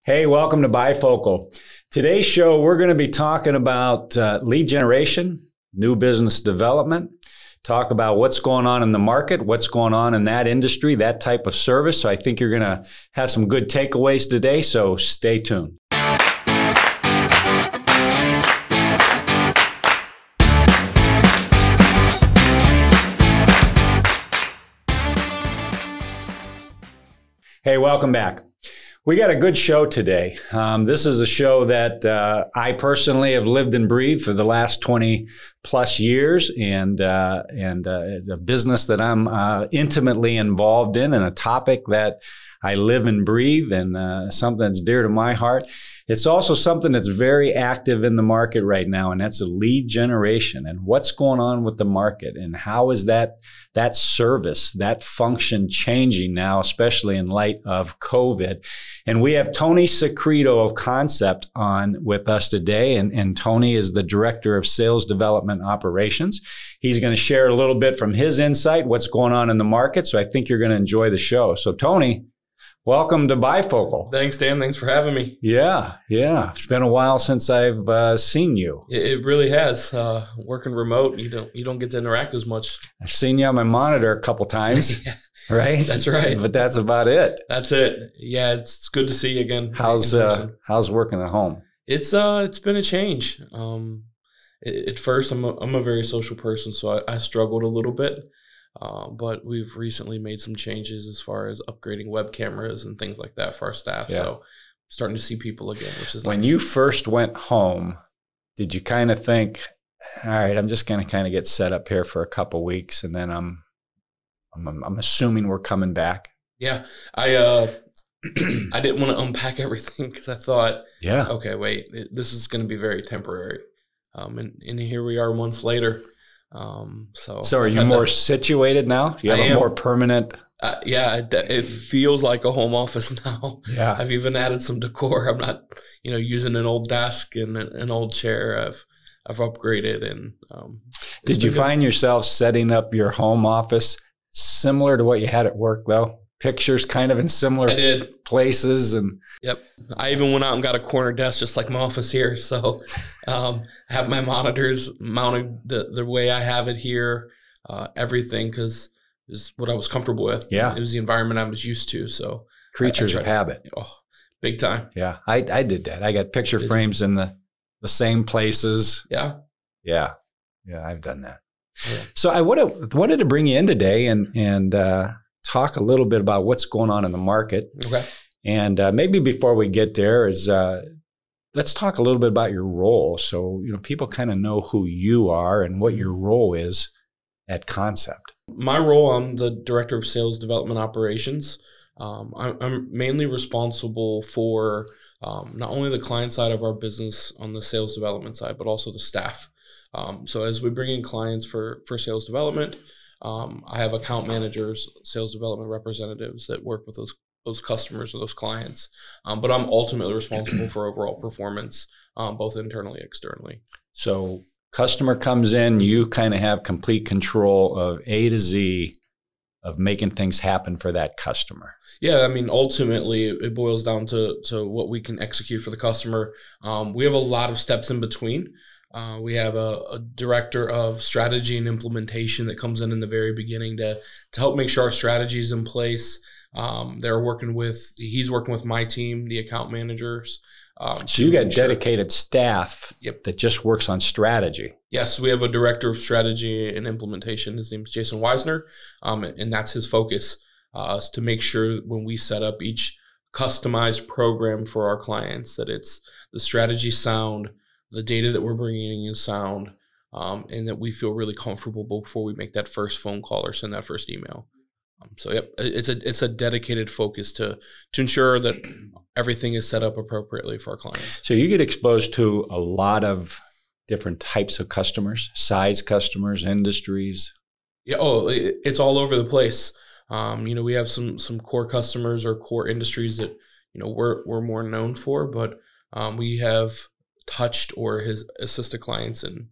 Hey, welcome to Bifocal. Today's show, we're going to be talking about lead generation, new business development, talk about what's going on in the market, what's going on in that industry, that type of service. So I think you're going to have some good takeaways today, so stay tuned. Hey, welcome back. We got a good show today. This is a show that I personally have lived and breathed for the last 20 plus years, and it's a business that I'm intimately involved in, and a topic that I live and breathe, and something that's dear to my heart. It's also something that's very active in the market right now, and that's a lead generation and what's going on with the market and how is that service, that function changing now, especially in light of COVID. And we have Tony Secreto of Concept on with us today, and Tony is the Director of Sales Development Operations. He's going to share a little bit from his insight, what's going on in the market, so I think you're going to enjoy the show. So Tony, welcome to Bifocal. Thanks, Dan. Thanks for having me. Yeah. It's been a while since I've seen you. It really has. Working remote, you don't get to interact as much. I've seen you on my monitor a couple times, yeah, right? That's right. But that's about it. That's it. Yeah, it's good to see you again. How's working at home? It's been a change. At first, I'm a very social person, so I struggled a little bit. But we've recently made some changes as far as upgrading web cameras and things like that for our staff. Yeah. So starting to see people again, which is when nice. You first went home, did you kind of think, all right, I'm just going to kind of get set up here for a couple of weeks, and then I'm assuming we're coming back? Yeah, I didn't want to unpack everything because I thought, yeah, okay, wait, this is going to be very temporary. And here we are months later. So are you more situated now? Do you have a more permanent? Yeah, it feels like a home office now. Yeah, I've even added some decor. I'm not, using an old desk and an old chair. I've upgraded. And did you find yourself setting up your home office similar to what you had at work, though? Pictures kind of in similar places, and yep. I even went out and got a corner desk just like my office here. So I have my monitors mounted the way I have it here, everything, because it's what I was comfortable with. Yeah. It was the environment I was used to. So creatures of habit. Oh, big time. Yeah. I did that. I got picture frames in the same places. Yeah. Yeah. Yeah. I've done that. Yeah. So I wanted to bring you in today and talk a little bit about what's going on in the market. Okay. And maybe before we get there let's talk a little bit about your role. So, people kind of know who you are and what your role is at Concept. My role, I'm the Director of Sales Development Operations. I'm mainly responsible for not only the client side of our business on the sales development side, but also the staff. So as we bring in clients for sales development, I have account managers, sales development representatives that work with those customers or those clients. But I'm ultimately responsible for overall performance, both internally and externally. So customer comes in, you kind of have complete control of A to Z of making things happen for that customer. Yeah, I mean, ultimately, it boils down to what we can execute for the customer. We have a lot of steps in between. We have a director of strategy and implementation that comes in the very beginning to help make sure our strategy is in place. He's working with my team, the account managers. So you got dedicated staff that just works on strategy. Yes, we have a director of strategy and implementation. His name is Jason Weisner, and that's his focus, is to make sure when we set up each customized program for our clients that it's the strategy sound, the data that we're bringing in sound, and that we feel really comfortable before we make that first phone call or send that first email. So yep, it's a dedicated focus to ensure that everything is set up appropriately for our clients. So you get exposed to a lot of different types of customers, size customers, industries. Yeah, it's all over the place. We have some core customers or core industries that we're more known for, but we have touched or has assisted clients in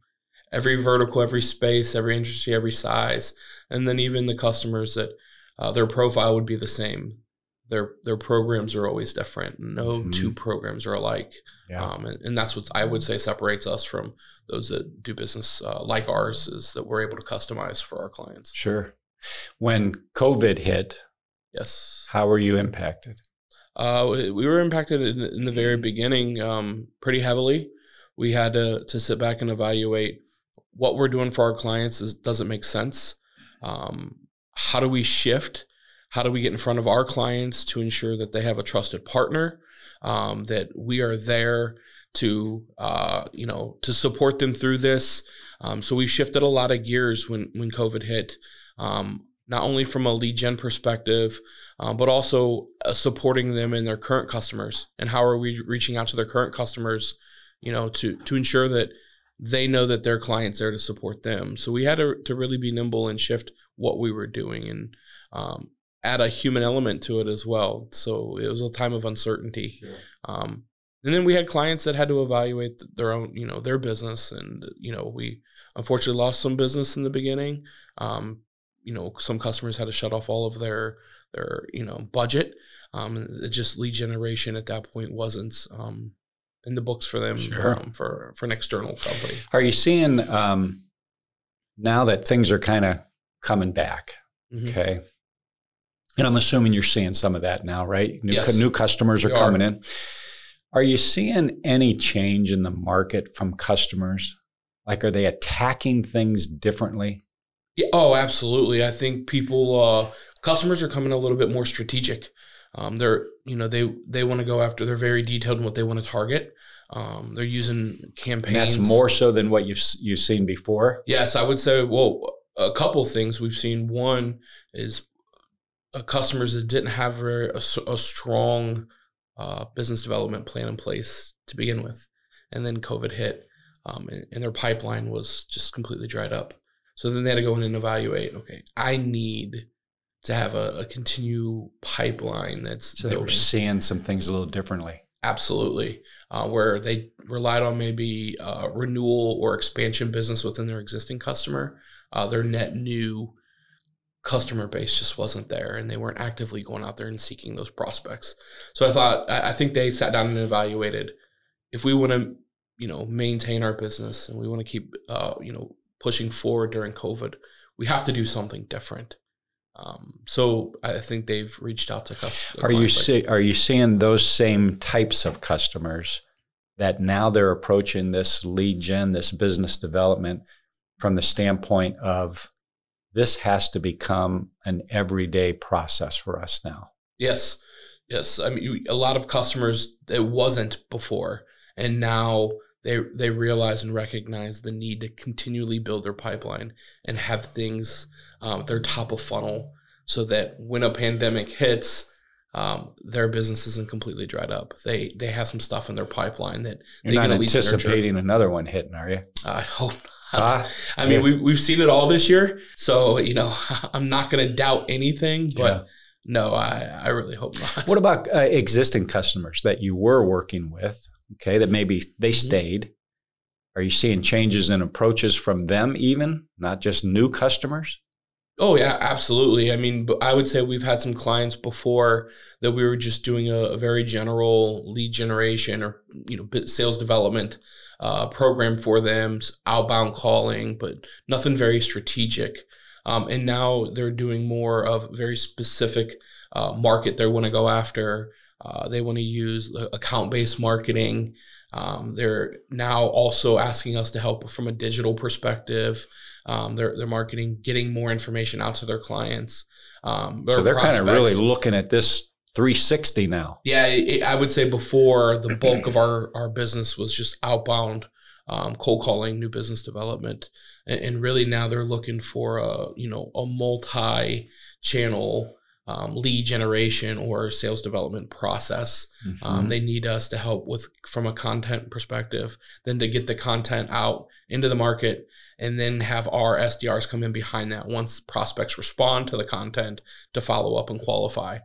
every vertical, every space, every industry, every size, and then even the customers that their profile would be the same. their programs are always different. No two programs are alike. Yeah. And that's what I would say separates us from those that do business like ours, is that we're able to customize for our clients. Sure. When COVID hit, yes, how were you impacted? We were impacted in the very beginning pretty heavily. We had to sit back and evaluate what we're doing for our clients. Does it make sense? How do we shift? How do we get in front of our clients to ensure that they have a trusted partner, that we are there to support them through this? So we shifted a lot of gears when COVID hit, not only from a lead gen perspective, but also supporting them in their current customers. And how are we reaching out to their current customers, to ensure that they know that their client's there to support them. So we had to really be nimble and shift what we were doing, and add a human element to it as well. So it was a time of uncertainty. Sure. And then we had clients that had to evaluate their own, their business. And, we unfortunately lost some business in the beginning. Some customers had to shut off all of their budget. Just lead generation at that point wasn't in the books for them. Sure. For an external company. Are you seeing now that things are kind of coming back? Mm-hmm. Okay. And I'm assuming you're seeing some of that now, right? Yes. New customers are coming in. Are you seeing any change in the market from customers? Like, are they attacking things differently? Yeah, oh, absolutely. I think customers are coming a little bit more strategic. They want to go after, they're very detailed in what they want to target. They're using campaigns. And that's more so than what you've seen before? Yes, I would say, a couple of things we've seen. One is customers that didn't have a strong business development plan in place to begin with. And then COVID hit, and their pipeline was just completely dried up. So then they had to go in and evaluate, okay, I need to have a continued pipeline that's So they were seeing some things a little differently. Absolutely. Where they relied on maybe renewal or expansion business within their existing customer. Their net new customer base just wasn't there, and they weren't actively going out there and seeking those prospects. So I think they sat down and evaluated, if we want to, maintain our business and we want to keep, pushing forward during COVID, we have to do something different. So I think they've reached out to customers. Are you seeing those same types of customers that now they're approaching this lead gen, this business development from the standpoint of, this has to become an everyday process for us now? Yes. I mean, a lot of customers, it wasn't before, and now they realize and recognize the need to continually build their pipeline and have things their top of funnel, so that when a pandemic hits, their business isn't completely dried up. They have some stuff in their pipeline that you're not anticipating another one hitting, are you? I hope not. I mean, we've seen it all this year, so I'm not going to doubt anything, but no, I really hope not. What about existing customers that you were working with? Okay, that maybe they stayed. Are you seeing changes in approaches from them, even not just new customers? Oh yeah, absolutely. I mean, I would say we've had some clients before that we were just doing a very general lead generation or sales development program for them, outbound calling, but nothing very strategic. And now they're doing more of very specific market they want to go after. They want to use account-based marketing. They're now also asking us to help from a digital perspective. Their marketing, getting more information out to their clients. So they're kind of really looking at this 360 now. Yeah, I would say before, the bulk of our business was just outbound cold calling, new business development. And really now they're looking for a multi-channel lead generation or sales development process. Mm-hmm. They need us to help from a content perspective, then to get the content out into the market, and then have our SDRs come in behind that once prospects respond to the content to follow up and qualify.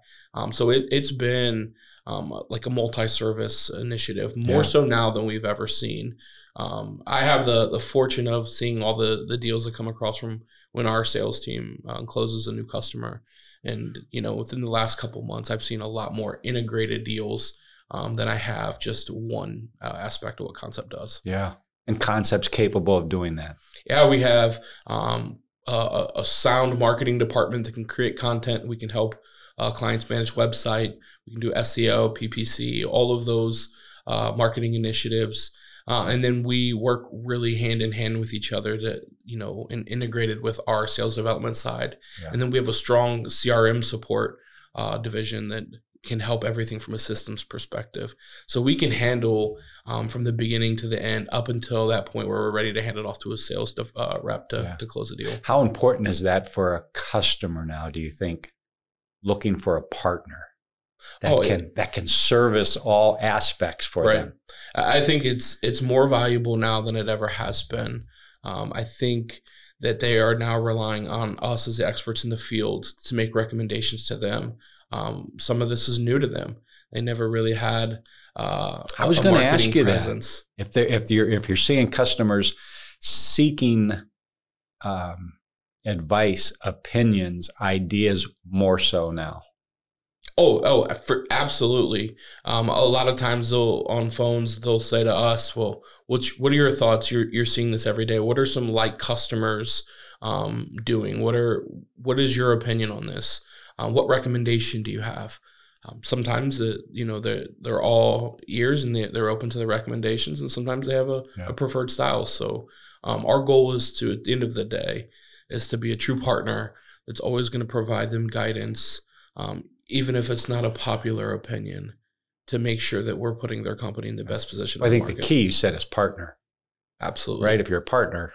So it's been like a multi-service initiative, more so now than we've ever seen. I have the fortune of seeing all the deals that come across from when our sales team closes a new customer. And, within the last couple of months, I've seen a lot more integrated deals than I have just one aspect of what Concept does. Yeah. And Concept's capable of doing that. Yeah, we have a sound marketing department that can create content. We can help clients manage website. We can do SEO, PPC, all of those marketing initiatives. And then we work really hand in hand with each other to, and integrated with our sales development side. Yeah. And then we have a strong CRM support division that can help everything from a systems perspective. So we can handle from the beginning to the end up until that point where we're ready to hand it off to a sales rep to close a deal. How important is that for a customer now, do you think, looking for a partner that can service all aspects for them? I think it's more valuable now than it ever has been. I think that they are now relying on us as the experts in the field to make recommendations to them. Some of this is new to them. They never really had I was going to ask you presence. That if you're seeing customers seeking advice, opinions, ideas more so now. Absolutely. A lot of times on phones, they'll say to us, well, what are your thoughts? You're seeing this every day. What are some customers doing? What is your opinion on this? What recommendation do you have? Sometimes they're all ears and they're open to the recommendations, and sometimes they have a preferred style. So our goal is to, at the end of the day, is to be a true partner that's always going to provide them guidance, even if it's not a popular opinion, to make sure that we're putting their company in the best position. I think the key you said is partner. Absolutely. Right? If you're a partner.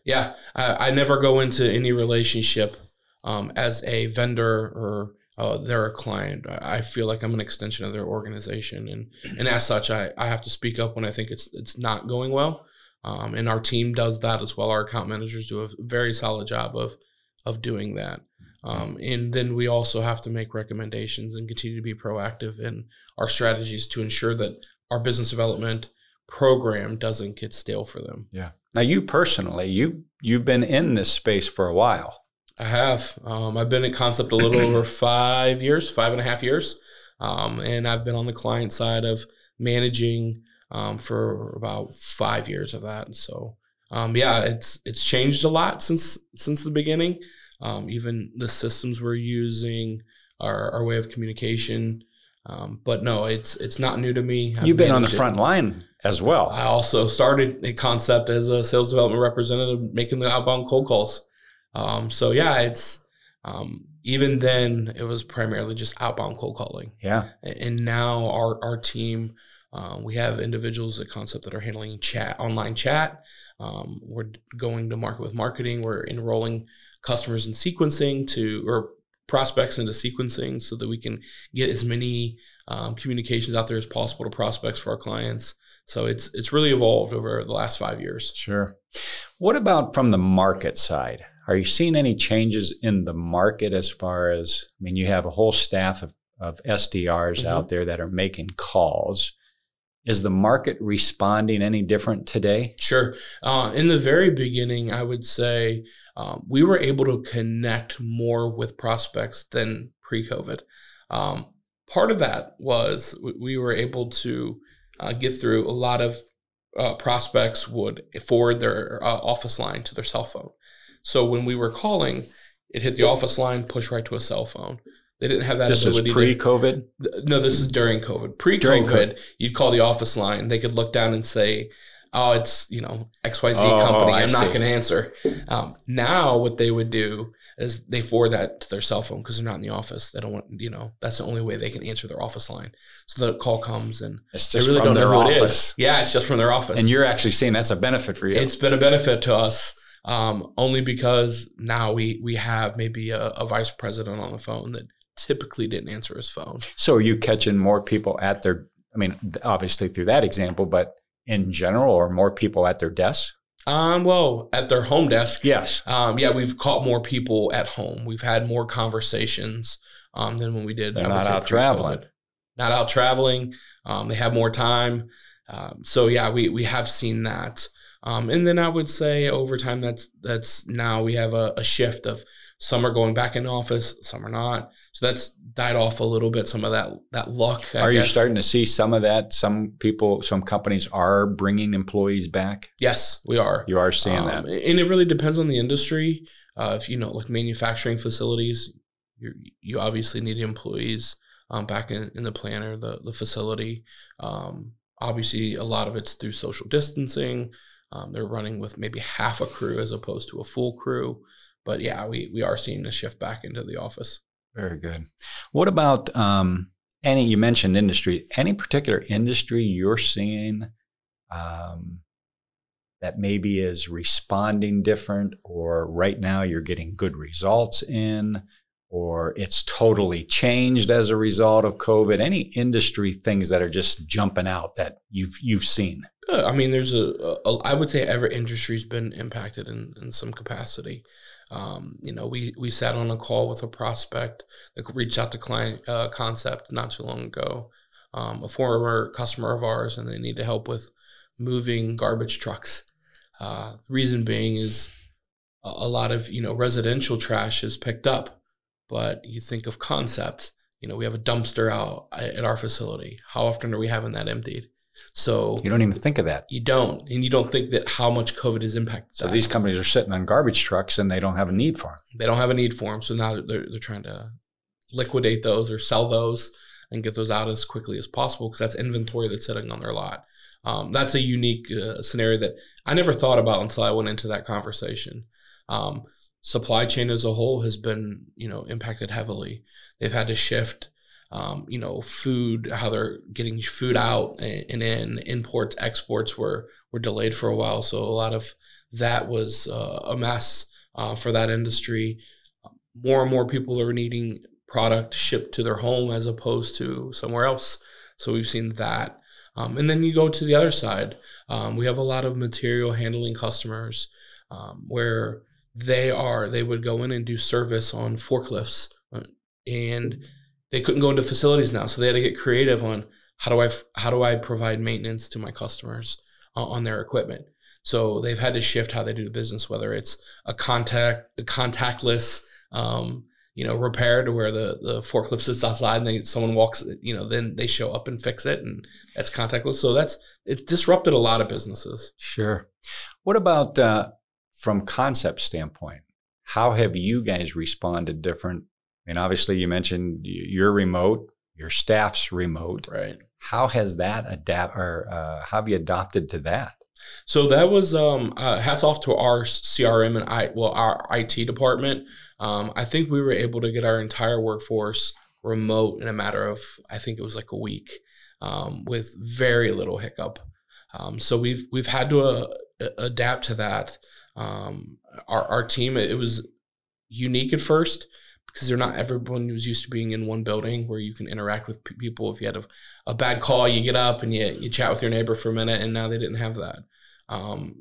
Yeah. I never go into any relationship as a vendor or they're a client. I feel like I'm an extension of their organization. And as such, I have to speak up when I think it's not going well. And our team does that as well. Our account managers do a very solid job of doing that. And then we also have to make recommendations and continue to be proactive in our strategies to ensure that our business development program doesn't get stale for them. Yeah. Now, you personally, you've been in this space for a while. I have. I've been at Concept a little over 5.5 years. And I've been on the client side of managing for about 5 years of that. And so, it's changed a lot since the beginning. Even the systems we're using, our way of communication. But no, it's not new to me. You've been on the front line as well. I also started at Concept as a sales development representative, making the outbound cold calls. It's even then it was primarily just outbound cold calling. Yeah. And now our team, we have individuals at Concept that are handling online chat. We're going to market with marketing. We're enrolling customers in sequencing or prospects into sequencing so that we can get as many communications out there as possible to prospects for our clients. So it's really evolved over the last 5 years. Sure. What about from the market side? Are you seeing any changes in the market as far as, you have a whole staff of SDRs out there that are making calls. Is the market responding any different today? Sure. In the very beginning, I would say we were able to connect more with prospects than pre-COVID. Part of that was we were able to get through. A lot of prospects would forward their office line to their cell phone. So when we were calling, it hit the office line, push right to a cell phone. They didn't have that ability. This is pre-COVID? No, this is during COVID. Pre-COVID, you'd call the office line. They could look down and say, oh, it's, XYZ company. I'm not going to answer. Now what they would do is they forward that to their cell phone because they're not in the office. They don't want, that's the only way they can answer their office line. So the call comes and they really don't know who it is. Yeah, it's just from their office. And you're actually seeing that's a benefit for you. It's been a benefit to us. Only because now we have maybe a vice president on the phone that typically didn't answer his phone. So are you catching more people at their, obviously through that example, but in general, or more people at their desks? Well, at their home desk. Yes. We've caught more people at home. We've had more conversations than when we did. They're not out traveling. Not out traveling. They have more time. We have seen that. And then I would say over time, that's now we have a shift of Some are going back in office, some are not. So that's died off a little bit. Some of that luck. Are you starting to see some of that? Some companies are bringing employees back? Yes, we are. You are seeing that. And it really depends on the industry. If like manufacturing facilities, you obviously need employees back in the plant or the facility. Obviously, a lot of it's through social distancing. They're running with maybe half a crew as opposed to a full crew. But yeah, we are seeing a shift back into the office. Very good. What about you mentioned industry, any particular industry you're seeing that maybe is responding different, or right now you're getting good results in, or it's totally changed as a result of COVID? Any industry things that are just jumping out that you've seen? I mean, there's I would say every industry's been impacted in some capacity. We sat on a call with a prospect that reached out to client Concept not too long ago, a former customer of ours, and they needed help with moving garbage trucks. The reason being is a lot of, residential trash is picked up, but you think of Concept, we have a dumpster out at our facility. How often are we having that emptied? So you don't even think of that. You don't. And you don't think that how much COVID has impacted So these companies are sitting on garbage trucks and they don't have a need for them. They don't have a need for them. So now they're trying to liquidate those or sell those and get those out as quickly as possible, because that's inventory that's sitting on their lot. That's a unique scenario that I never thought about until I went into that conversation. Supply chain as a whole has been, impacted heavily. They've had to shift food, how they're getting food out and in. Imports, exports were delayed for a while. So a lot of that was a mess for that industry. More and more people are needing product shipped to their home as opposed to somewhere else. So we've seen that. And then you go to the other side. We have a lot of material handling customers where they would go in and do service on forklifts, and they couldn't go into facilities now. So they had to get creative on how do I provide maintenance to my customers on their equipment. So they've had to shift how they do the business, whether it's a contactless, repair to where the forklift sits outside and someone walks, then they show up and fix it, and that's contactless. So it's disrupted a lot of businesses. Sure. What about from Concept standpoint? How have you guys responded different? I mean, obviously you mentioned you're remote, your staff's remote. Right. How has that how have you adopted to that? So that was hats off to our CRM and our IT department. I think we were able to get our entire workforce remote in a matter of, I think it was like a week, with very little hiccup. So we've had to adapt to that. Our team, it was unique at first, because not everyone was used to being in one building where you can interact with people. If you had a bad call, you get up and you chat with your neighbor for a minute, and now they didn't have that.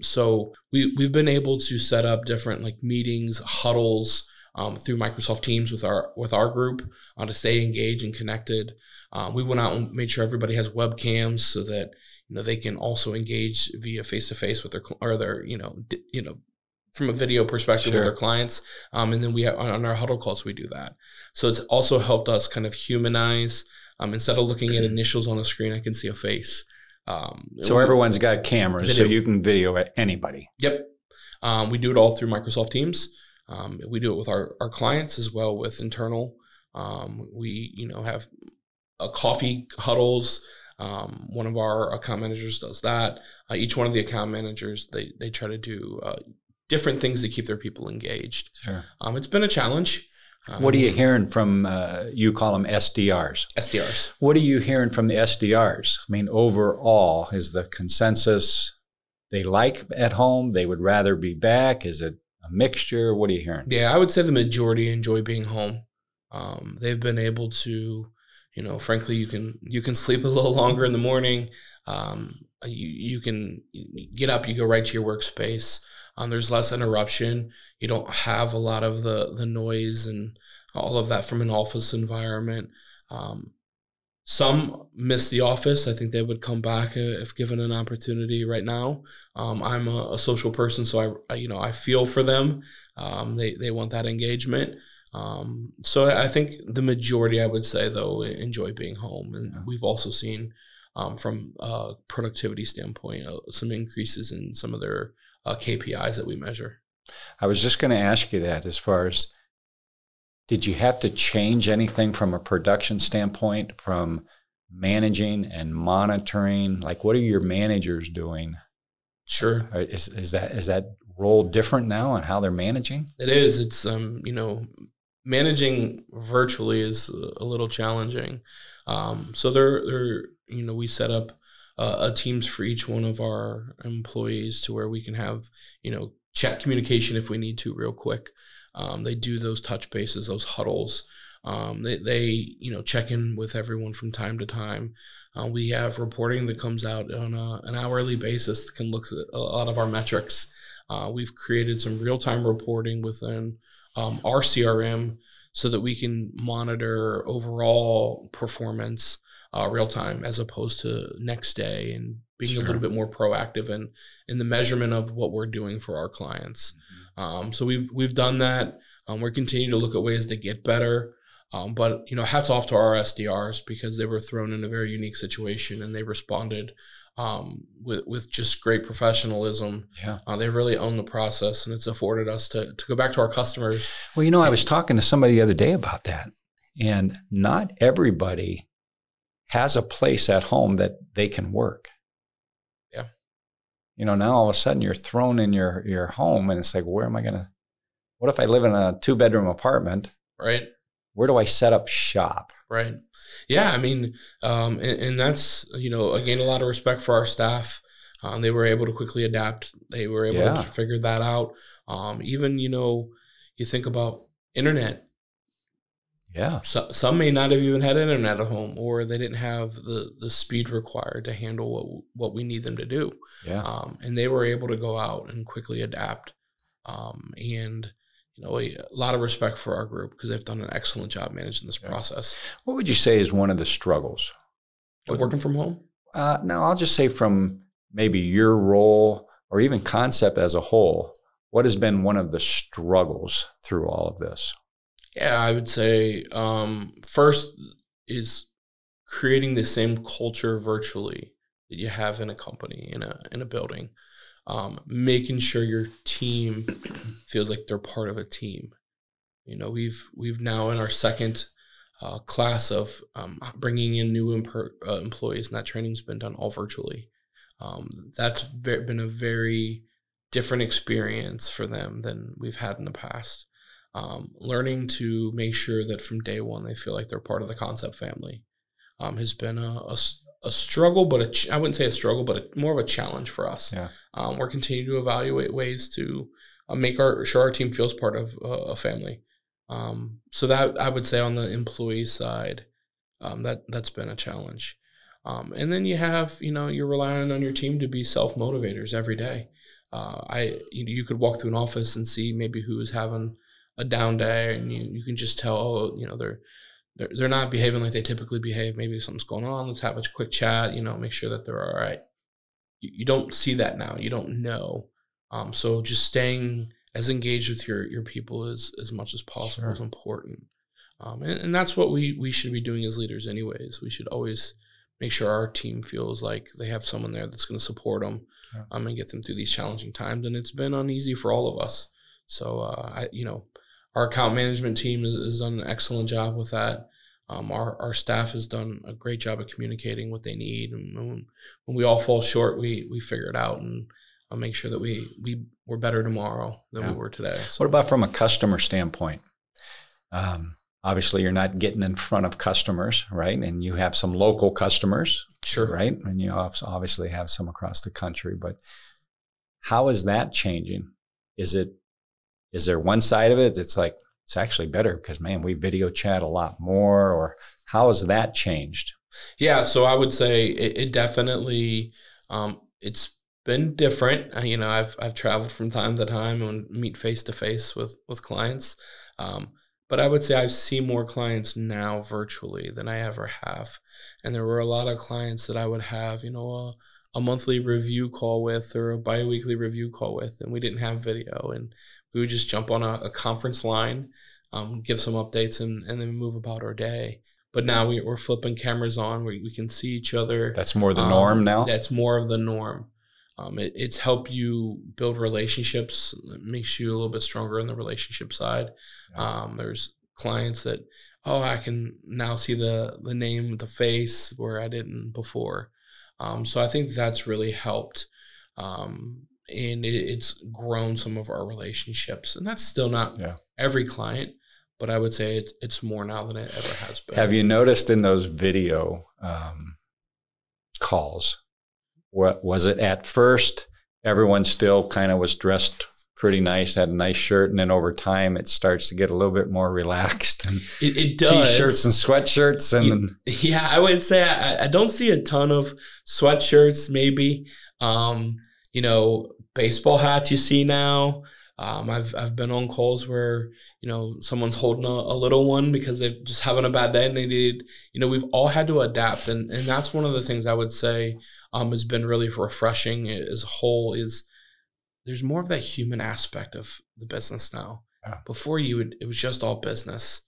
So we've been able to set up different meetings, huddles through Microsoft Teams with our group to stay engaged and connected. We went out and made sure everybody has webcams so that they can also engage via face-to-face with their from a video perspective with their clients. And then we have, on our huddle calls, we do that. So it's also helped us kind of humanize. Instead of looking at initials on the screen, I can see a face. So everyone's got cameras, video. So you can video at anybody. Yep. We do it all through Microsoft Teams. We do it with our clients as well with internal. We have coffee huddles. One of our account managers does that. Each one of the account managers, they try to do different things to keep their people engaged. Sure. It's been a challenge. What are you hearing from, you call them SDRs? SDRs. What are you hearing from the SDRs? I mean, overall, is the consensus they like at home? They would rather be back? Is it a mixture? What are you hearing? Yeah, I would say the majority enjoy being home. They've been able to, frankly, you can sleep a little longer in the morning. You can get up, you go right to your workspace. There's less interruption. You don't have a lot of the noise and all of that from an office environment. Some miss the office. I think they would come back if given an opportunity right now. I'm a social person, so I feel for them. They want that engagement. So I think the majority, I would say, though, enjoy being home. And we've also seen from a productivity standpoint, some increases in some of their KPIs that we measure. I was just going to ask you that as far as, did you have to change anything from a production standpoint, from managing and monitoring? Like, what are your managers doing? Sure. Is that role different now on how they're managing? It is. It's, managing virtually is a little challenging. So we set up teams for each one of our employees to where we can have, chat communication if we need to real quick. They do those touch bases, those huddles. They check in with everyone from time to time. We have reporting that comes out on an hourly basis that can look at a lot of our metrics. We've created some real-time reporting within our CRM so that we can monitor overall performance real-time as opposed to next day, and being a little bit more proactive in the measurement of what we're doing for our clients. So we've done that. We're continuing to look at ways to get better. But hats off to our SDRs, because they were thrown in a very unique situation and they responded with just great professionalism. Yeah. They really owned the process, and it's afforded us to go back to our customers. Well, I was talking to somebody the other day about that, and not everybody has a place at home that they can work. Yeah. Now all of a sudden you're thrown in your home, and it's like, where am I going to, what if I live in a 2-bedroom apartment? Right. Where do I set up shop? Right. Yeah. I mean, and that's, again, a lot of respect for our staff. They were able to quickly adapt. They were able to figure that out. Even, you think about internet. Yeah. So, some may not have even had internet at home, or they didn't have the speed required to handle what we need them to do. Yeah. And they were able to go out and quickly adapt. And a lot of respect for our group, because they've done an excellent job managing this process. What would you say is one of the struggles of working from home? No, I'll just say from maybe your role or even concept as a whole, what has been one of the struggles through all of this? Yeah, I would say first is creating the same culture virtually that you have in a company, in a building. Making sure your team feels like they're part of a team. We've now in our second class of bringing in new employees, and that training's been done all virtually. That's been a very different experience for them than we've had in the past. Learning to make sure that from day one they feel like they're part of the Concept family has been a struggle, but I wouldn't say a struggle, but more of a challenge for us. Yeah. We're continuing to evaluate ways to make sure our team feels part of a family. So that I would say on the employee side, that's been a challenge. And then you have, you're relying on your team to be self-motivators every day. You could walk through an office and see maybe who is having a down day, and you can just tell, they're not behaving like they typically behave. Maybe something's going on. Let's have a quick chat, make sure that they're all right. You don't see that now. You don't know. So just staying as engaged with your people as much as possible is important. And that's what we should be doing as leaders anyways. We should always make sure our team feels like they have someone there that's going to support them and get them through these challenging times. And it's been uneasy for all of us. So, our account management team has done an excellent job with that. Our staff has done a great job of communicating what they need. And when we all fall short, we figure it out and make sure that we're better tomorrow than we were today. So. What about from a customer standpoint? Obviously, you're not getting in front of customers, right? And you have some local customers, right? And you obviously have some across the country. But how is that changing? Is there one side of it that's like, it's actually better because, man, we video chat a lot more, or how has that changed? Yeah, so I would say it definitely, it's been different. I've traveled from time to time and meet face-to-face with clients. But I would say I see more clients now virtually than I ever have. And there were a lot of clients that I would have, a monthly review call with or a bi-weekly review call with, and we didn't have video, and we would just jump on a conference line, give some updates, and then move about our day. But now we're flipping cameras on where we can see each other. That's more the norm now? That's more of the norm. It's helped you build relationships. It makes you a little bit stronger on the relationship side. There's clients that, I can now see the name, the face, where I didn't before. So I think that's really helped. And it's grown some of our relationships. And that's still not every client, but I would say it's more now than it ever has been. Have you noticed in those video calls, what was it at first? Everyone still kind of was dressed pretty nice, had a nice shirt, and then over time it starts to get a little bit more relaxed. And it does. T-shirts and sweatshirts. And yeah, I would say I don't see a ton of sweatshirts, maybe. Baseball hats you see now. I've been on calls where, someone's holding a little one because they're just having a bad day and they need, we've all had to adapt. And that's one of the things I would say has been really refreshing as a whole is there's more of that human aspect of the business now. Yeah. Before it was just all business.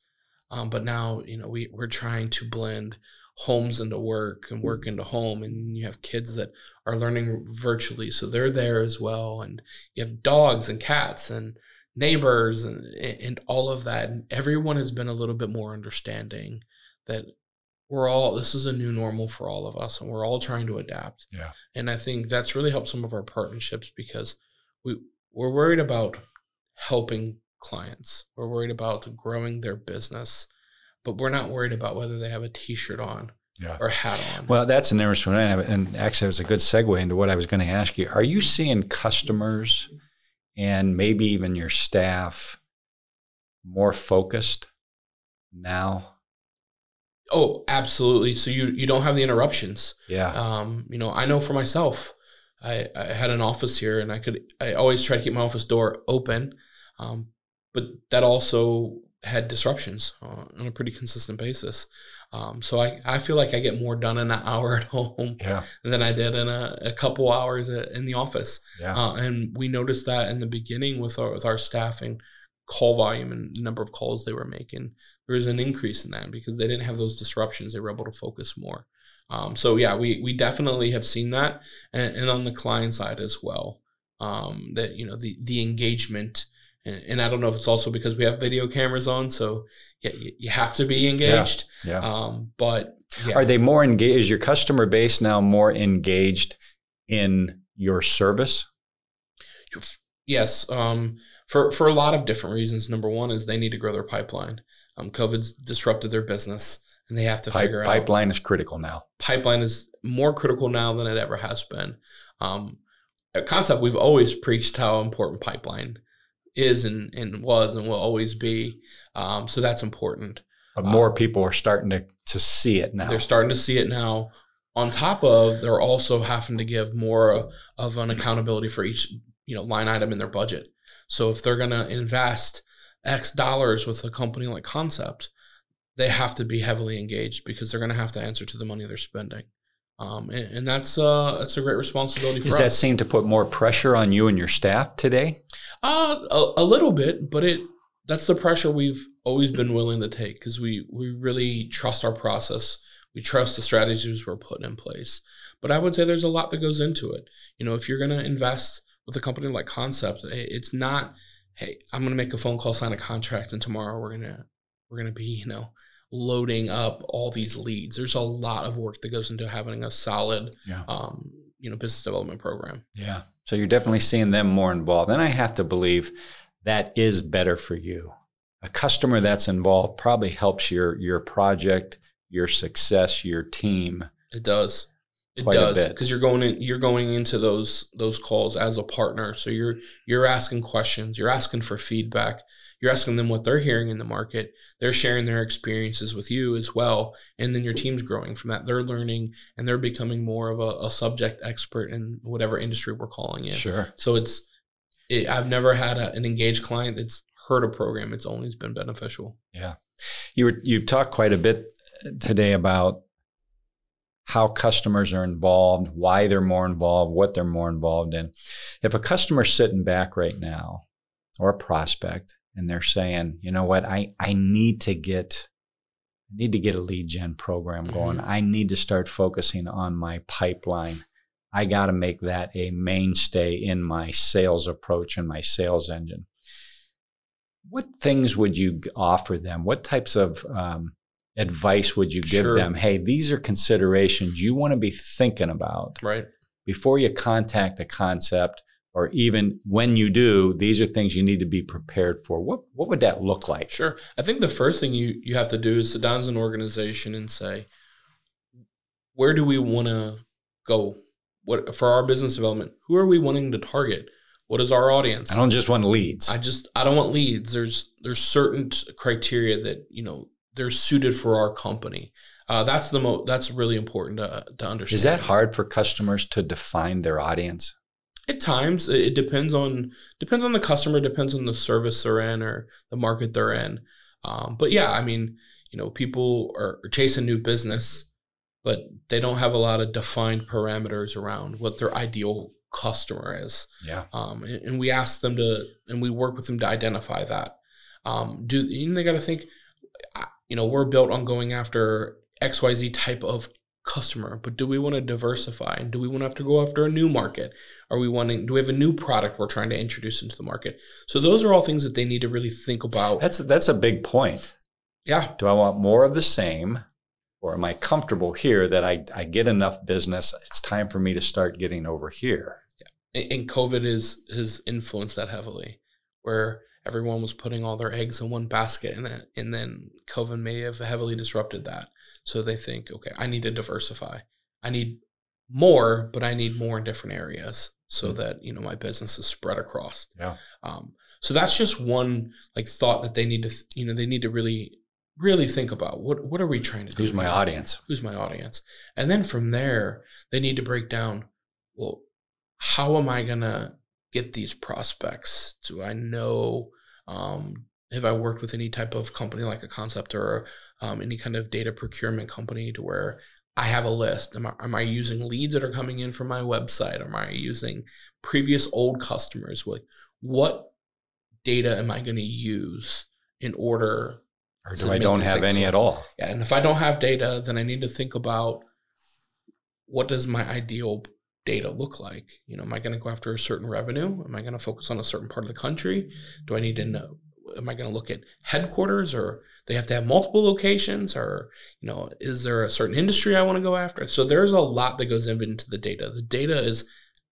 But now, we're trying to blend homes into work and work into home. And you have kids that are learning virtually, so they're there as well. And you have dogs and cats and neighbors and all of that. And everyone has been a little bit more understanding that this is a new normal for all of us, and we're all trying to adapt. Yeah. And I think that's really helped some of our partnerships because we're worried about helping clients. We're worried about growing their business, but we're not worried about whether they have a T-shirt on or hat on. Well, that's an interesting one. And actually, it was a good segue into what I was going to ask you. Are you seeing customers and maybe even your staff more focused now? Oh, absolutely. So you don't have the interruptions. Yeah. I know for myself, I had an office here, and I always try to keep my office door open, but that also had disruptions on a pretty consistent basis. So I feel like I get more done in an hour at home than I did in a couple hours in the office. Yeah. And we noticed that in the beginning with our staffing, call volume and number of calls they were making. There was an increase in that because they didn't have those disruptions. They were able to focus more. So yeah, we definitely have seen that, and on the client side as well. That the engagement, and I don't know if it's also because we have video cameras on, so you have to be engaged. Yeah. But are they more engaged? Is your customer base now more engaged in your service? Yes. For a lot of different reasons. Number one is they need to grow their pipeline. COVID's disrupted their business, and they have to figure out. Pipeline is critical now. Pipeline is more critical now than it ever has been. At Concept, we've always preached how important pipeline is and was and will always be. So that's important. But more people are starting to see it now. They're starting to see it now. On top of, they're also having to give more of an accountability for each line item in their budget. So if they're going to invest X dollars with a company like Concept, they have to be heavily engaged because they're going to have to answer to the money they're spending. And that's a great responsibility for us. Does that seem to put more pressure on you and your staff today? A little bit, but that's the pressure we've always been willing to take because we really trust our process. We trust the strategies we're putting in place. But I would say there's a lot that goes into it. If you're going to invest with a company like Concept, it's not, hey, I'm going to make a phone call, sign a contract, and tomorrow we're going to be, loading up all these leads. There's a lot of work that goes into having a solid, business development program. Yeah. So you're definitely seeing them more involved. And I have to believe that is better for you. A customer that's involved probably helps your project, your success, your team. It does. It does, because you're going into those calls as a partner. So you're asking questions, you're asking for feedback, you're asking them what they're hearing in the market. They're sharing their experiences with you as well, and then your team's growing from that. They're learning and they're becoming more of a subject expert in whatever industry we're calling in. Sure. So I've never had an engaged client that's heard a program. It's always been beneficial. Yeah, you've talked quite a bit today about how customers are involved, why they're more involved, what they're more involved in. If a customer's sitting back right now, or a prospect, and they're saying, you know what, I need to get a lead gen program going. I need to start focusing on my pipeline. I got to make that a mainstay in my sales approach and my sales engine. What things would you offer them? What types of advice would you give them? Hey, these are considerations you want to be thinking about before you contact a concept, or even when you do, these are things you need to be prepared for. What would that look like? Sure. I think the first thing you have to do is sit down as an organization and say, where do we want to go? What for our business development? Who are we wanting to target? What is our audience? I don't just want leads. I don't want leads. There's certain criteria that, they're suited for our company. That's really important to understand. Is that hard for customers to define their audience? At times, it depends on the customer, depends on the service they're in or the market they're in. But yeah, people are chasing new business, but they don't have a lot of defined parameters around what their ideal customer is. Yeah. And we ask them and we work with them to identify that. They got to think, we're built on going after XYZ type of customer, but do we want to diversify? And do we want to have to go after a new market? Do we have a new product we're trying to introduce into the market? So those are all things that they need to really think about. That's a big point. Yeah. Do I want more of the same, or am I comfortable here that I get enough business? It's time for me to start getting over here. Yeah. And COVID has influenced that heavily, where everyone was putting all their eggs in one basket, and then COVID may have heavily disrupted that. So they think, okay, I need to diversify. I need more, but I need more in different areas so that, my business is spread across. Yeah. So that's just one thought that they need to, they need to really, really think about. What are we trying to do? Who's my audience? Who's my audience? And then from there, they need to break down, well, how am I going to get these prospects? Do I know, have I worked with any type of company like a Concept or any kind of data procurement company to where I have a list? Am I using leads that are coming in from my website? Am I using previous old customers? What data am I going to use in order? Or do I don't have any at all? Yeah, and if I don't have data, then I need to think about, what does my ideal data look like? Am I going to go after a certain revenue? Am I going to focus on a certain part of the country? Do I need to know? Am I going to look at headquarters, or they have to have multiple locations, or, is there a certain industry I want to go after? So there's a lot that goes into the data. The data is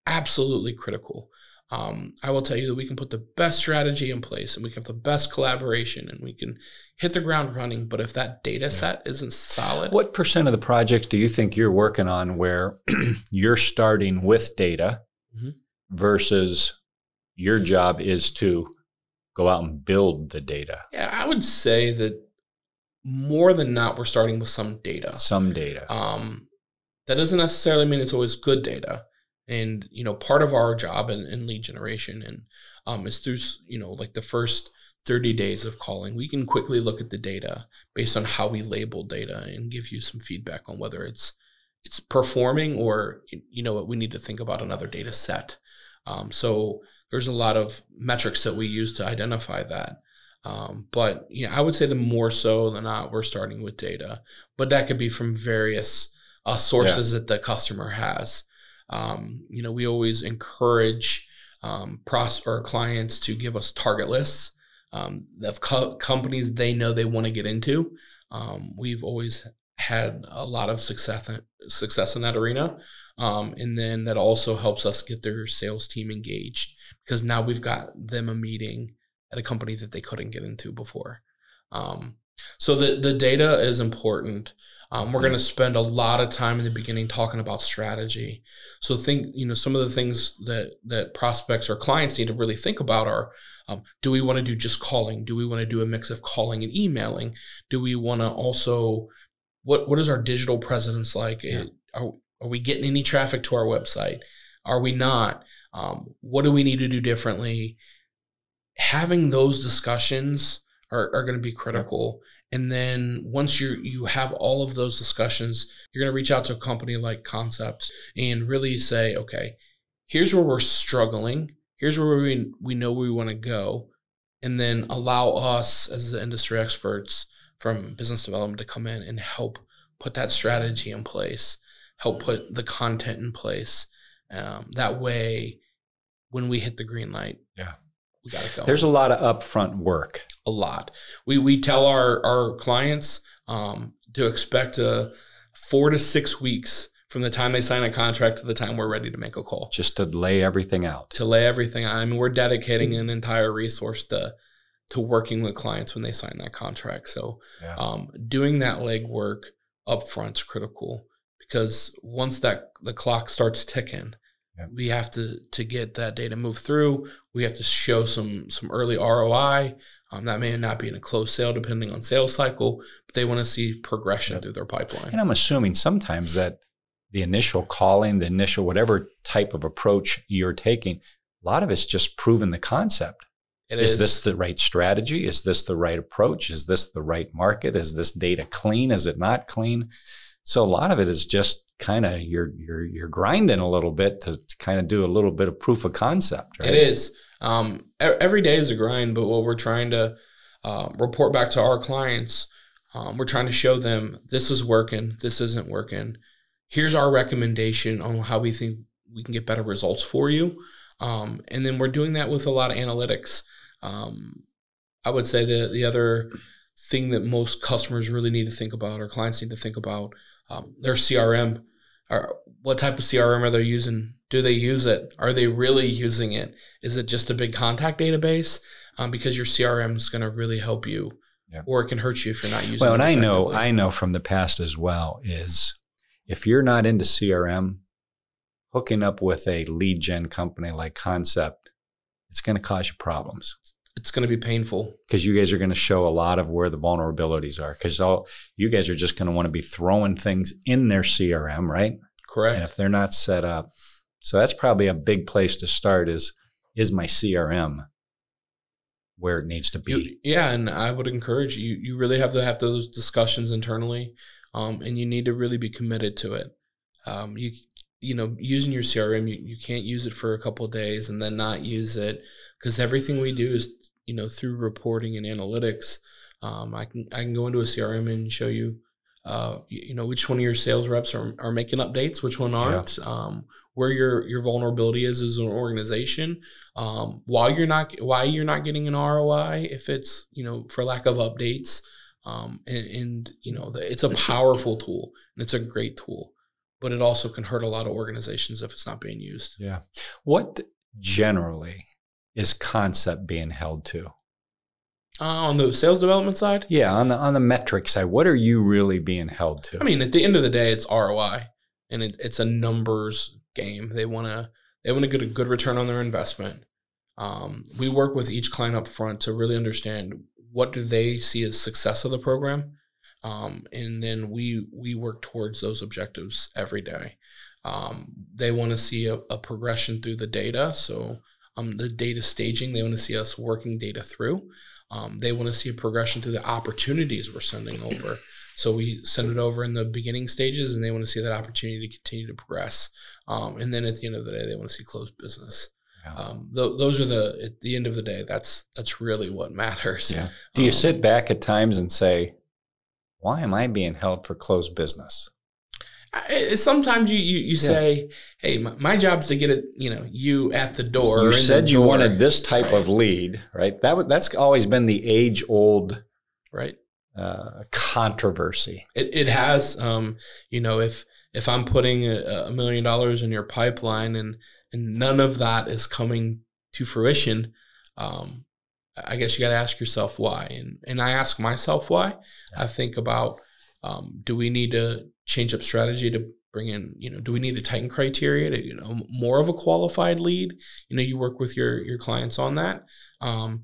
absolutely critical. I will tell you that we can put the best strategy in place, and we can have the best collaboration, and we can hit the ground running. But if that data set isn't solid. What % of the projects do you think you're working on where you're starting with data versus your job is to go out and build the data? Yeah, I would say that more than not, we're starting with some data. That doesn't necessarily mean it's always good data. And, part of our job in lead generation and is through, the first 30 days of calling, we can quickly look at the data based on how we label data and give you some feedback on whether it's performing or, we need to think about another data set. So there's a lot of metrics that we use to identify that. But I would say the more so than not, we're starting with data, but that could be from various sources that the customer has. We always encourage our clients to give us target lists of companies they know they want to get into. We've always had a lot of success in that arena. And then that also helps us get their sales team engaged, because now we've got them a meeting at a company that they couldn't get into before. So the data is important. We're going to spend a lot of time in the beginning talking about strategy. So think, some of the things that prospects or clients need to really think about are, do we want to do just calling? Do we want to do a mix of calling and emailing? Do we want to also, what is our digital presence like? Yeah. Are we getting any traffic to our website? Are we not? What do we need to do differently? Having those discussions are going to be critical. And then once you have all of those discussions, you're going to reach out to a company like Concept and really say, okay, here's where we're struggling. Here's where we know we want to go. And then allow us as the industry experts from business development to come in and help put that strategy in place, help put the content in place. That way, when we hit the green light, we got to go. There's a lot of upfront work. A lot. We tell our clients to expect 4 to 6 weeks from the time they sign a contract to the time we're ready to make a call. Just to lay everything out. To lay everything out. I mean, we're dedicating an entire resource to working with clients when they sign that contract. So doing that legwork upfront is critical, because once the clock starts ticking, we have to get that data moved through. We have to show some early ROI. That may not be in a closed sale depending on sales cycle, but they want to see progression through their pipeline. And I'm assuming sometimes that the initial calling, the initial whatever type of approach you're taking, a lot of it's just proving the concept. Is this the right strategy? Is this the right approach? Is this the right market? Is this data clean? Is it not clean? So a lot of it is just kind of you're grinding a little bit to kind of do a little bit of proof of concept. Right? It is. Every day is a grind, but what we're trying to report back to our clients, we're trying to show them this is working, this isn't working. Here's our recommendation on how we think we can get better results for you. And then we're doing that with a lot of analytics. I would say that the other thing that most customers really need to think about, or clients need to think about, their CRM. What type of CRM are they using? Do they use it? Are they really using it? Is it just a big contact database? Because your CRM is going to really help you, or it can hurt you if you're not using it. Well, and I know from the past as well is if you're not into CRM, hooking up with a lead gen company like Concept, it's going to cause you problems. It's going to be painful. Because you guys are going to show a lot of where the vulnerabilities are. Because you guys are just going to want to be throwing things in their CRM, right? Correct. And if they're not set up. So that's probably a big place to start is my CRM where it needs to be? And I would encourage you. You really have to have those discussions internally, and you need to really be committed to it. Using your CRM, you can't use it for a couple of days and then not use it, because everything we do is through reporting and analytics. I can go into a CRM and show you which one of your sales reps are making updates, which one aren't. Where your vulnerability is as an organization, why you're not getting an ROI if it's for lack of updates, it's a powerful tool and it's a great tool, but it also can hurt a lot of organizations if it's not being used. Yeah. What generally is Concept being held to? On the sales development side? Yeah, on the metric side, what are you really being held to? I mean, at the end of the day, it's ROI, and it's a numbers game. They want to get a good return on their investment. We work with each client up front to really understand what do they see as success of the program, and then we work towards those objectives every day. They want to see a progression through the data, so the data staging, they want to see us working data through. They want to see a progression through the opportunities we're sending over. So we send it over in the beginning stages, and they want to see that opportunity to continue to progress. And then at the end of the day, they want to see closed business. Yeah. Those are at the end of the day, that's really what matters. Yeah. Do you sit back at times and say, why am I being held for closed business? Sometimes you say, hey, my job's to get it, you at the door. You said you wanted this type of lead, right? That's always been the age-old controversy. It has, if I'm putting $1 million in your pipeline and none of that is coming to fruition, I guess you got to ask yourself why. And I ask myself why. I think about, do we need to change up strategy to bring in, do we need to tighten criteria to, more of a qualified lead? You work with your clients on that. Are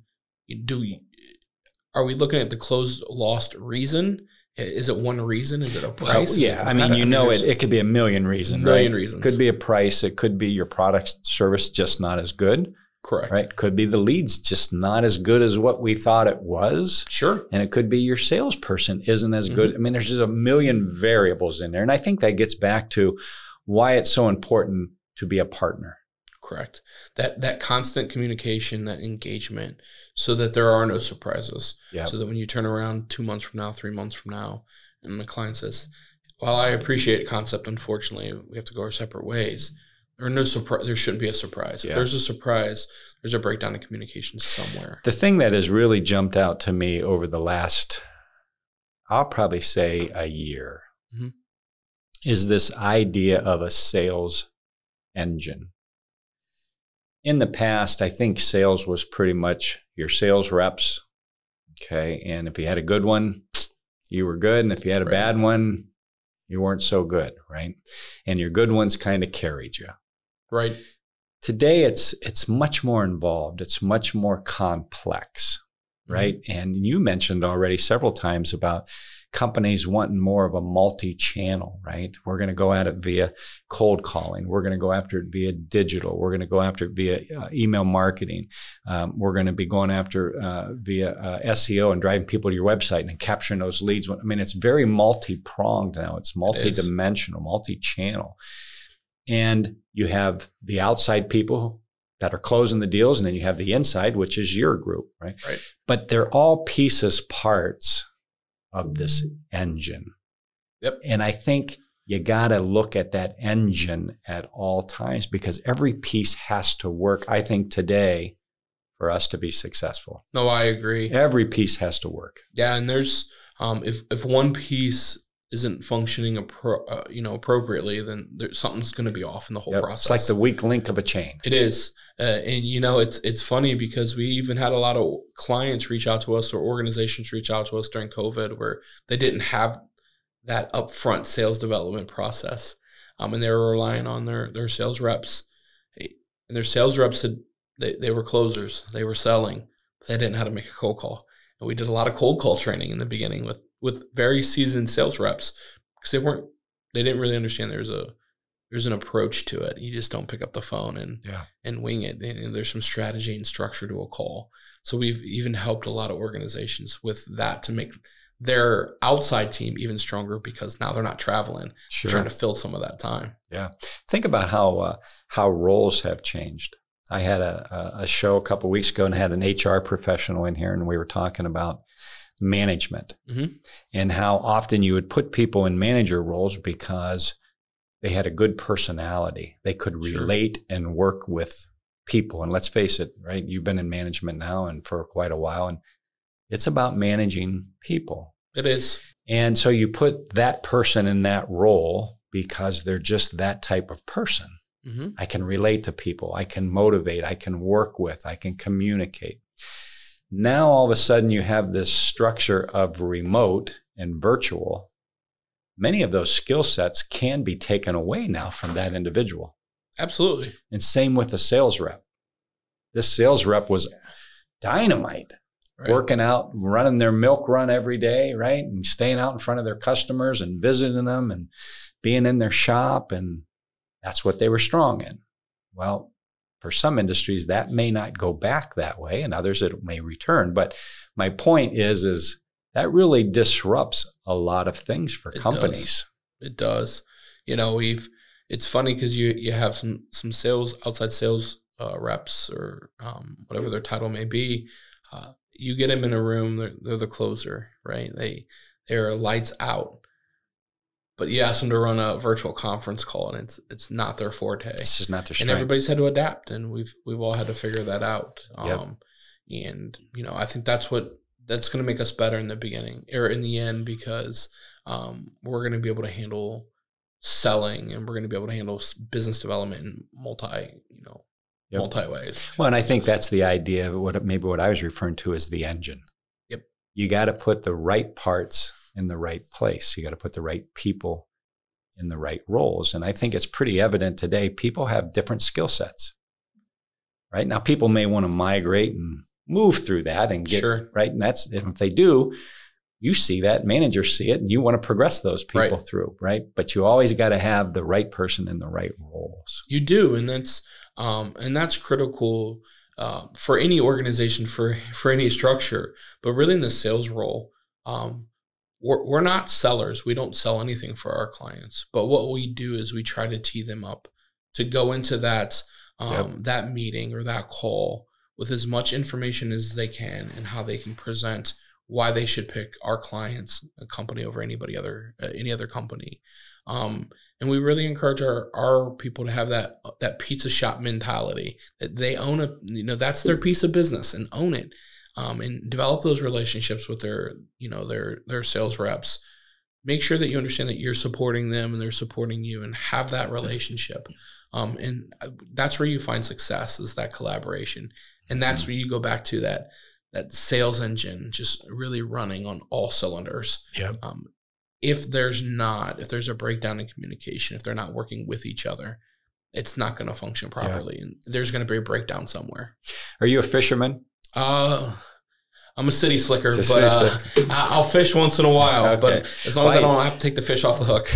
we looking at the closed lost reason? Is it one reason? Is it a price? Well, yeah. I mean, it could be a million reasons. Reasons. It could be a price. It could be your product service just not as good. Correct. Right? Could be the lead's just not as good as what we thought it was. Sure. And it could be your salesperson isn't as good. I mean, there's just a million variables in there. And I think that gets back to why it's so important to be a partner. Correct. That constant communication, that engagement, so that there are no surprises. Yep. So that when you turn around 2 months from now, 3 months from now, and the client says, "While I appreciate concept, unfortunately, we have to go our separate ways." There shouldn't be a surprise. Yeah. If there's a surprise, there's a breakdown in communication somewhere. The thing that has really jumped out to me over the last, I'll probably say a year, is this idea of a sales engine. In the past, I think sales was pretty much your sales reps. Okay. And if you had a good one, you were good. And if you had a bad one, you weren't so good. Right. And your good ones kind of carried you. Right. Today, it's much more involved. It's much more complex. Right. And you mentioned already several times about companies wanting more of a multi-channel, right? We're going to go at it via cold calling. We're going to go after it via digital. We're going to go after it via email marketing. We're going to be going after via SEO and driving people to your website and capturing those leads. I mean, it's very multi-pronged now. It's multi-dimensional, multi-channel. And you have the outside people that are closing the deals, and then you have the inside, which is your group, right? Right. But they're all pieces, parts of this engine. Yep. And I think you got to look at that engine at all times because every piece has to work, I think, today for us to be successful. No, I agree. Every piece has to work. Yeah, and there's if one piece isn't functioning appropriately, then something's going to be off in the whole process. It's like the weak link of a chain. It is. And, it's funny because we even had a lot of clients reach out to us or organizations reach out to us during COVID where they didn't have that upfront sales development process. And they were relying on their sales reps. And their sales reps, they were closers. They were selling. They didn't know how to make a cold call. And we did a lot of cold call training in the beginning with very seasoned sales reps because they didn't really understand there's an approach to it. You just don't pick up the phone and wing it. And there's some strategy and structure to a call. So we've even helped a lot of organizations with that to make their outside team even stronger because now they're not traveling. Sure. Trying to fill some of that time. Yeah. Think about how roles have changed. I had a show a couple of weeks ago and had an HR professional in here, and we were talking about management and how often you would put people in manager roles because they had a good personality. They could relate and work with people. And let's face it, right? You've been in management now and for quite a while, and it's about managing people. It is. And so you put that person in that role because they're just that type of person. I can relate to people. I can motivate. I can work with. I can communicate. Now, all of a sudden, you have this structure of remote and virtual. Many of those skill sets can be taken away now from that individual. Absolutely. And same with the sales rep. This sales rep was dynamite, working out, running their milk run every day, right? And staying out in front of their customers and visiting them and being in their shop. And that's what they were strong in. Well, for some industries, that may not go back that way, and others it may return. But my point is that really disrupts a lot of things for companies. It does. It's funny because you have some sales, outside sales reps or whatever their title may be. You get them in a room, they're the closer, right? They're lights out. But you ask them to run a virtual conference call, and it's not their forte. It's just not their strength. And everybody's had to adapt, and we've all had to figure that out. And I think that's going to make us better in the beginning or in the end because we're going to be able to handle selling, and we're going to be able to handle business development in multi ways. Well, and I think that's the idea of what I was referring to as the engine. Yep. You got to put the right parts in the right place. You got to put the right people in the right roles. And I think it's pretty evident today, people have different skill sets, right? Now, people may want to migrate and move through that and get, right? And if they do, you see that, managers see it, and you want to progress those people through, right? But you always got to have the right person in the right roles. You do. And that's critical for any organization, for any structure, but really in the sales role, we're not sellers. We don't sell anything for our clients. But what we do is we try to tee them up to go into that that meeting or that call with as much information as they can and how they can present why they should pick our clients, a company over any other company. And we really encourage our people to have that pizza shop mentality, that they own that's their piece of business, and own it, and develop those relationships with their sales reps. Make sure that you understand that you're supporting them and they're supporting you, and have that relationship. And that's where you find success, is that collaboration. And that's where you go back to that sales engine just really running on all cylinders. Yep. If there's a breakdown in communication, if they're not working with each other, it's not going to function properly. And there's going to be a breakdown somewhere. Are you a fisherman? I'm a city slicker, I'll fish once in a while. Okay. But as long as I don't have to take the fish off the hook.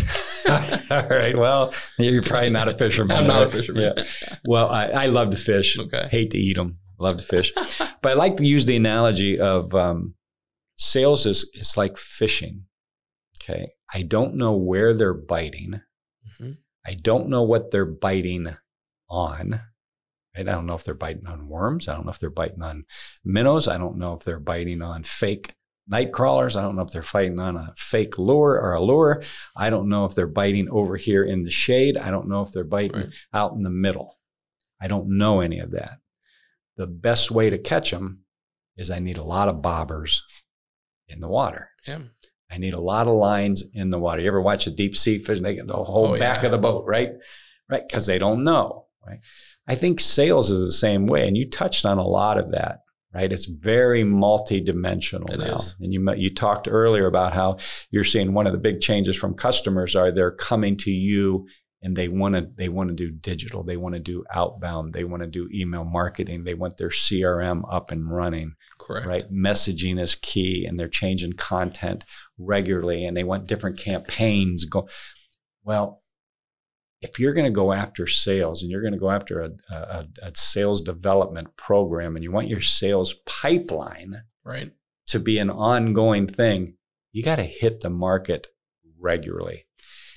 All right. Well, you're probably not a fisherman. I'm not a fisherman. Yeah. Well, I love to fish. Okay. Hate to eat them. Love to fish. But I like to use the analogy of sales is like fishing. Okay. I don't know where they're biting. Mm-hmm. I don't know what they're biting on. Right? I don't know if they're biting on worms. I don't know if they're biting on minnows. I don't know if they're biting on fake night crawlers. I don't know if they're fighting on a fake lure or a lure. I don't know if they're biting over here in the shade. I don't know if they're biting out in the middle. I don't know any of that. The best way to catch them is I need a lot of bobbers in the water. Yeah. I need a lot of lines in the water. You ever watch a deep sea fish? They get the whole back of the boat, right? Right, because they don't know. Right. I think sales is the same way, and you touched on a lot of that. Right, it's very multidimensional now. And you talked earlier about how you're seeing one of the big changes from customers are they're coming to you and they want to do digital, they want to do outbound, they want to do email marketing, they want their CRM up and running. Correct. Right, messaging is key, and they're changing content regularly, and they want different campaigns. Well, if you're going to go after sales and you're going to go after a sales development program, and you want your sales pipeline to be an ongoing thing, you got to hit the market regularly.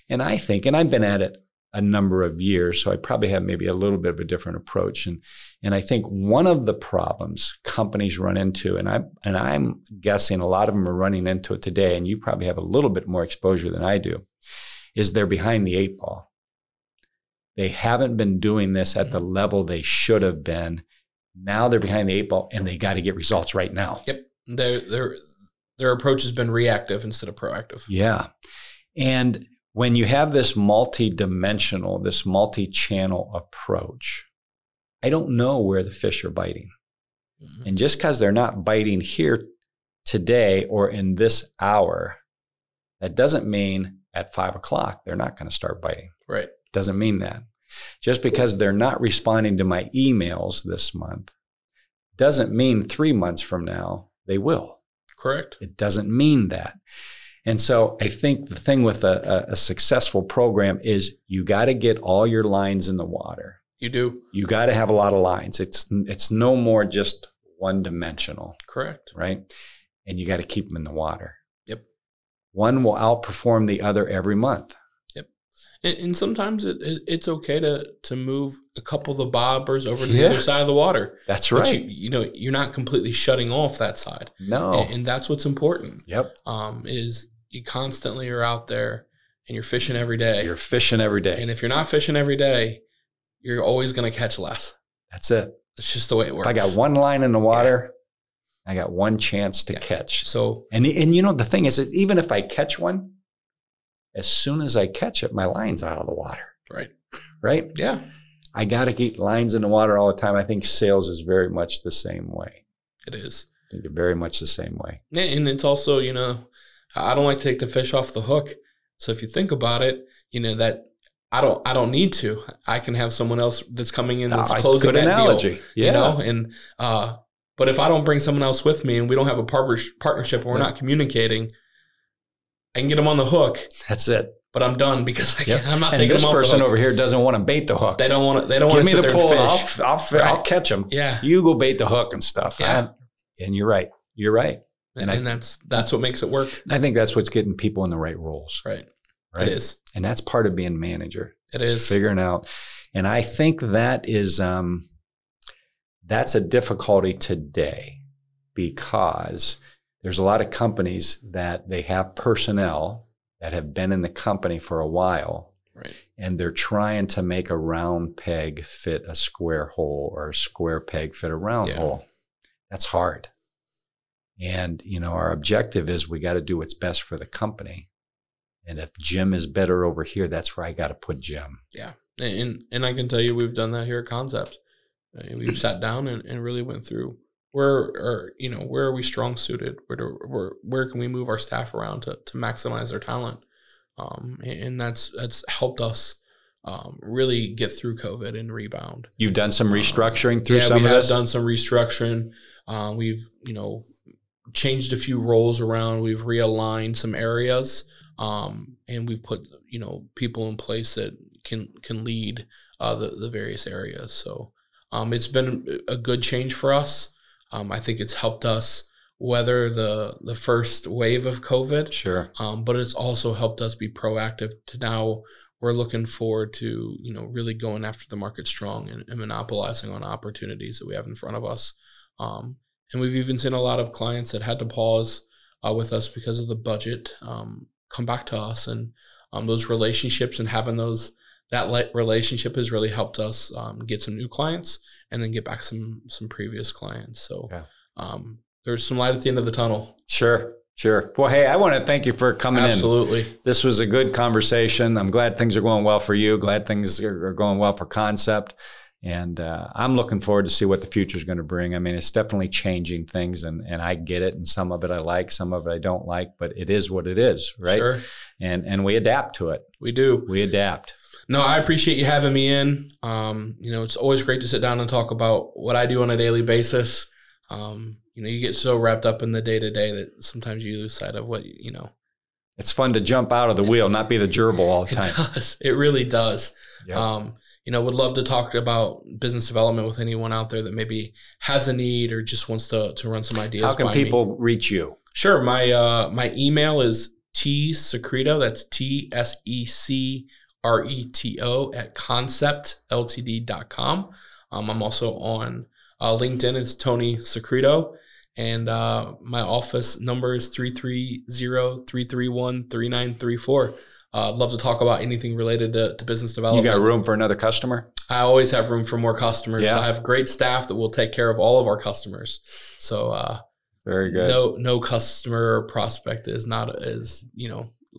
And I think, and I've been at it a number of years, so I probably have maybe a little bit of a different approach. And I think one of the problems companies run into, and I'm guessing a lot of them are running into it today, and you probably have a little bit more exposure than I do, is they're behind the 8 ball. They haven't been doing this at the level they should have been. Now they're behind the 8 ball, and they got to get results right now. Yep. Their approach has been reactive instead of proactive. Yeah. And when you have this multi-dimensional, this multi-channel approach, I don't know where the fish are biting. Mm-hmm. And just because they're not biting here today or in this hour, that doesn't mean at 5 o'clock they're not going to start biting. Right. Doesn't mean that. Just because they're not responding to my emails this month doesn't mean 3 months from now they will. Correct. It doesn't mean that. And so I think the thing with a successful program is you got to get all your lines in the water. You do. You got to have a lot of lines. It's no more just one dimensional. Correct. Right? And you got to keep them in the water. Yep. One will outperform the other every month. And sometimes it's okay to move a couple of the bobbers over to the other side of the water. That's right. But you're not completely shutting off that side. No. And that's what's important. Yep. Is you constantly are out there and you're fishing every day. You're fishing every day. And if you're not fishing every day, you're always going to catch less. That's it. It's just the way it works. If I got one line in the water, I got one chance to catch. So, and the thing is even if I catch one, as soon as I catch it, my line's out of the water. Right. Right? Yeah. I got to keep lines in the water all the time. I think sales is very much the same way. It is. I think very much the same way. And it's also, I don't like to take the fish off the hook. So if you think about it, that I don't need to. I can have someone else that's coming in that's closing that analogy. Deal. Yeah. And but if I don't bring someone else with me and we don't have a partnership and we're not communicating, I can get them on the hook. That's it. but I'm done because I'm not and taking this them off person the hook. over here doesn't want to bait the hook. They don't want to. They don't want to sit there and fish. I'll catch them. Yeah, you go bait the hook and stuff. Yeah. And you're right. You're right. And that's what makes it work. I think that's what's getting people in the right roles. Right. It is. And that's part of being manager. It is figuring out. And I think that is that's a difficulty today, because there's a lot of companies that they have personnel that have been in the company for a while. Right. And they're trying to make a round peg fit a square hole, or a square peg fit a round hole. That's hard. And, our objective is we got to do what's best for the company. And if Jim is better over here, that's where I got to put Jim. Yeah. And I can tell you, we've done that here at Concept. We've sat down and really went through where are we strong suited? Where can we move our staff around to maximize their talent? And that's helped us really get through COVID and rebound. You've done some restructuring through some of this? Yeah, we have done some restructuring. We've, changed a few roles around. We've realigned some areas, and we've put, people in place that can lead the various areas. So it's been a good change for us. I think it's helped us weather the first wave of COVID. Sure. But it's also helped us be proactive to now we're looking forward to, really going after the market strong and monopolizing on opportunities that we have in front of us. And we've even seen a lot of clients that had to pause with us because of the budget come back to us. And those relationships and having that relationship has really helped us get some new clients and then get back some previous clients. So there's some light at the end of the tunnel. Sure. Well, hey, I want to thank you for coming in. Absolutely. This was a good conversation. I'm glad things are going well for you. Glad things are going well for Concept. And I'm looking forward to see what the future is going to bring. I mean, it's definitely changing things, and I get it. And some of it I like, some of it I don't like, but it is what it is, right? Sure. And we adapt to it. We do. We adapt. No, I appreciate you having me in. It's always great to sit down and talk about what I do on a daily basis. You get so wrapped up in the day-to-day that sometimes you lose sight of what. It's fun to jump out of the wheel, not be the gerbil all the time. It does. It really does. Yep. Would love to talk about business development with anyone out there that maybe has a need or just wants to run some ideas. How can people reach you? Sure. My email is Secreto. That's TSECRETO at conceptltd.com. I'm also on LinkedIn. It's Tony Secreto. And my office number is 330-331-3934. I'd love to talk about anything related to business development. You got room for another customer? I always have room for more customers. Yeah. I have great staff that will take care of all of our customers. So very good. No customer or prospect is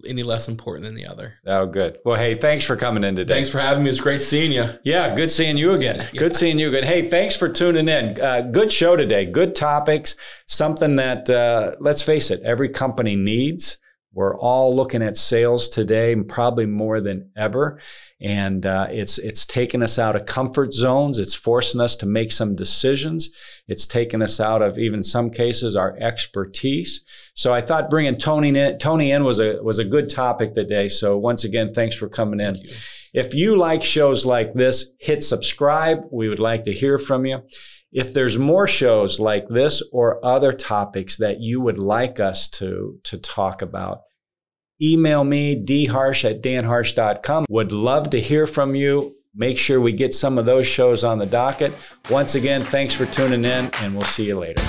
any less important than the other. Oh, good. Well, hey, thanks for coming in today. Thanks for having me. It's great seeing you. Yeah, good seeing you again. Yeah. Good seeing you again. Hey, thanks for tuning in. Good show today. Good topics. Something that, let's face it, every company needs. We're all looking at sales today, probably more than ever. And it's taken us out of comfort zones. It's forcing us to make some decisions. It's taken us out of, even some cases, our expertise. So I thought bringing Tony in was a good topic today. So once again, thanks for coming in. Thank you. If you like shows like this, hit subscribe. We would like to hear from you. If there's more shows like this or other topics that you would like us to talk about, email me, dharsh@danharsh.com. Would love to hear from you. Make sure we get some of those shows on the docket. Once again, thanks for tuning in, and we'll see you later.